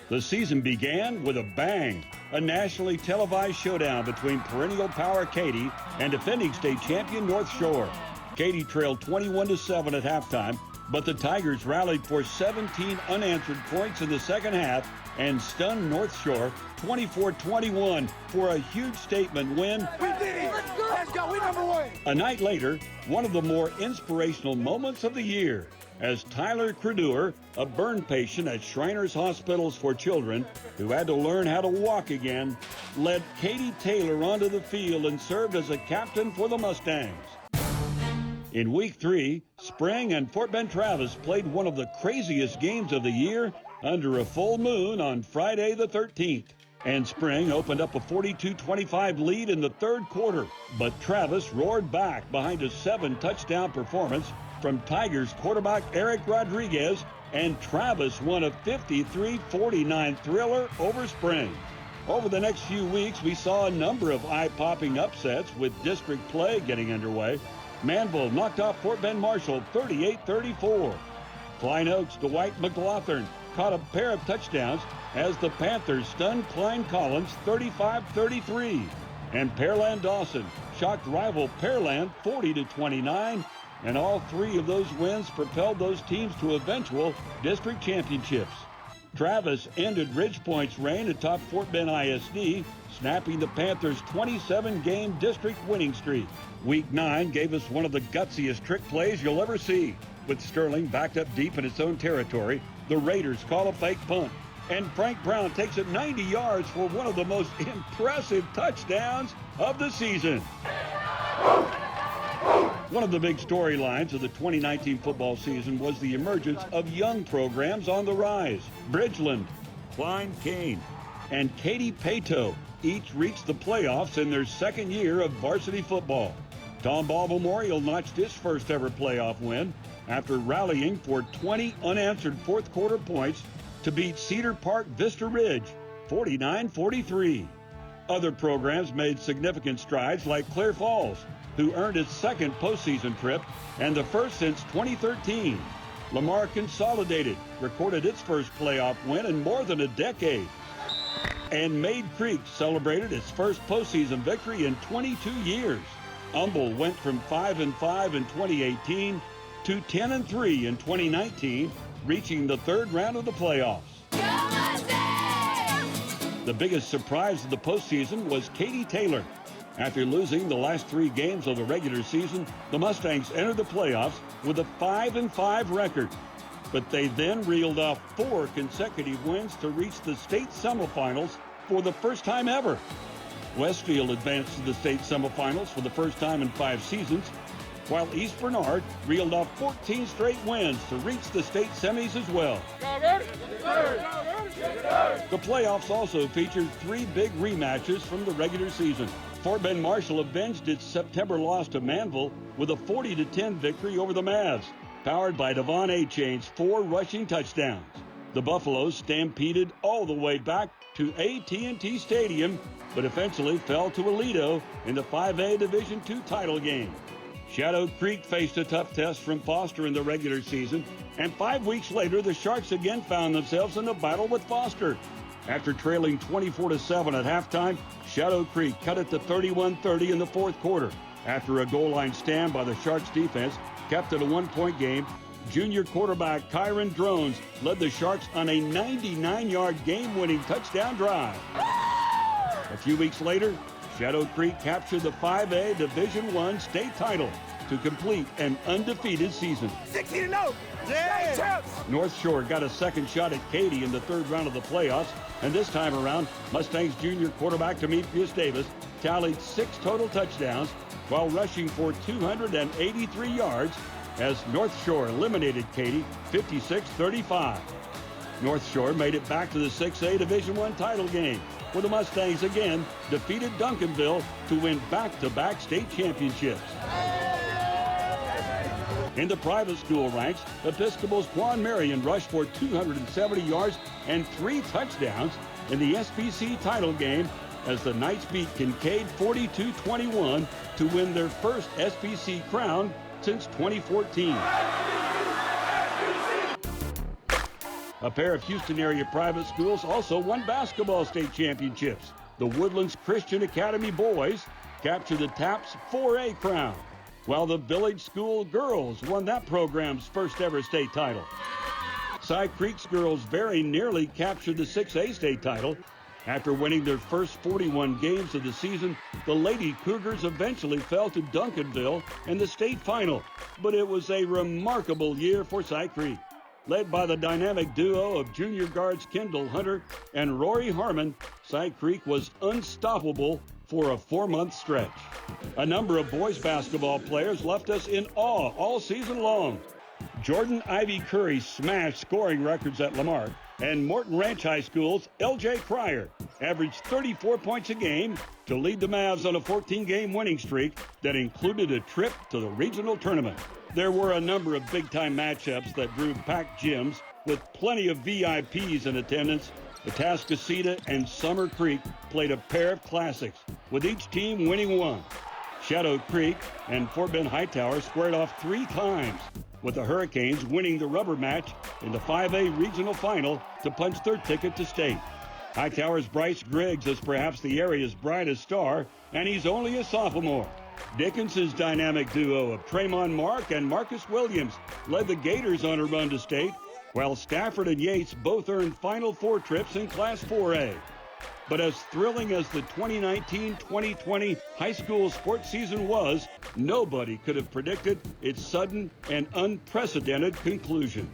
The season began with a bang. A nationally televised showdown between perennial power Katy and defending state champion North Shore. Katy trailed 21-7 at halftime, but the Tigers rallied for 17 unanswered points in the second half and stunned North Shore 24-21 for a huge statement win. We did it! Let's go! We number one! A night later, one of the more inspirational moments of the year, as Tyler Credour, a burn patient at Shriners Hospitals for Children who had to learn how to walk again, led Katy Taylor onto the field and served as a captain for the Mustangs. In Week 3, Spring and Fort Bend Travis played one of the craziest games of the year under a full moon on Friday the 13th. And Spring opened up a 42-25 lead in the third quarter, but Travis roared back behind a 7-touchdown performance from Tigers quarterback Eric Rodriguez, and Travis won a 53-49 thriller over Spring. Over the next few weeks, we saw a number of eye-popping upsets with district play getting underway. Manville knocked off Fort Bend Marshall 38-34. Klein Oaks' Dwight McLaughlin caught a pair of touchdowns as the Panthers stunned Klein Collins 35-33. And Pearland Dawson shocked rival Pearland 40-29. And all three of those wins propelled those teams to eventual district championships. Travis ended Ridgepoint's reign atop Fort Bend ISD, snapping the Panthers' 27-game district winning streak. Week 9 gave us one of the gutsiest trick plays you'll ever see. With Sterling backed up deep in its own territory, the Raiders call a fake punt. And Frank Brown takes it 90 yards for one of the most impressive touchdowns of the season. One of the big storylines of the 2019 football season was the emergence of young programs on the rise. Bridgeland, Klein Kane, and Katy Paetow each reached the playoffs in their second year of varsity football. Tomball Memorial notched its first ever playoff win after rallying for 20 unanswered fourth quarter points to beat Cedar Park Vista Ridge 49-43. Other programs made significant strides like Clear Falls, who earned its second postseason trip and the first since 2013. Lamar Consolidated recorded its first playoff win in more than a decade. And Maid Creek celebrated its first postseason victory in 22 years. Humble went from 5-5 in 2018 to 10-3 in 2019, reaching the third round of the playoffs. The biggest surprise of the postseason was Katy Taylor. After losing the last 3 games of the regular season, the Mustangs entered the playoffs with a 5-5 record. But they then reeled off 4 consecutive wins to reach the state semifinals for the first time ever. Westfield advanced to the state semifinals for the first time in 5 seasons, while East Bernard reeled off 14 straight wins to reach the state semis as well. The playoffs also featured 3 big rematches from the regular season. Fort Bend Marshall avenged its September loss to Manville with a 40-10 victory over the Mavs, powered by Devon A-Chain's 4 rushing touchdowns. The Buffaloes stampeded all the way back to AT&T Stadium, but eventually fell to Aledo in the 5A Division II title game. Shadow Creek faced a tough test from Foster in the regular season, and 5 weeks later, the Sharks again found themselves in a battle with Foster. After trailing 24-7 at halftime, Shadow Creek cut it to 31-30 in the fourth quarter. After a goal line stand by the Sharks defense kept it a 1-point game, junior quarterback Kyron Drones led the Sharks on a 99-yard game-winning touchdown drive. A few weeks later, Shadow Creek captured the 5A Division I state title to complete an undefeated season. 16-0! Yeah. North Shore got a second shot at Katy in the third round of the playoffs, and this time around, Mustangs junior quarterback Demetrius Davis tallied 6 total touchdowns while rushing for 283 yards as North Shore eliminated Katy 56-35. North Shore made it back to the 6A Division I title game, where the Mustangs again defeated Duncanville to win back-to-back state championships. In the private school ranks, Episcopal's Quan Marion rushed for 270 yards and 3 touchdowns in the SBC title game as the Knights beat Kincaid 42-21 to win their first SBC crown since 2014. A pair of Houston area private schools also won basketball state championships. The Woodlands Christian Academy boys captured the TAPS 4A crown, while the Village School girls won that program's first ever state title. Cy Creek's girls very nearly captured the 6A state title. After winning their first 41 games of the season, the Lady Cougars eventually fell to Duncanville in the state final, but it was a remarkable year for Cy Creek. Led by the dynamic duo of junior guards Kendall Hunter and Rory Harmon, Cy Creek was unstoppable for a 4-month stretch. A number of boys basketball players left us in awe all season long. Jordan Ivy Curry smashed scoring records at Lamar, and Morton Ranch High School's L.J. Cryer averaged 34 points a game to lead the Mavs on a 14-game winning streak that included a trip to the regional tournament. There were a number of big-time matchups that drew packed gyms with plenty of VIPs in attendance. Atascocita and Summer Creek played a pair of classics, with each team winning one. Shadow Creek and Fort Bend Hightower squared off 3 times, with the Hurricanes winning the rubber match in the 5A regional final to punch their ticket to state. Hightower's Bryce Griggs is perhaps the area's brightest star, and he's only a sophomore. Dickinson's dynamic duo of Tremont Mark and Marcus Williams led the Gators on a run to state, while Stafford and Yates both earned Final Four trips in Class 4A. But as thrilling as the 2019-2020 high school sports season was, nobody could have predicted its sudden and unprecedented conclusion.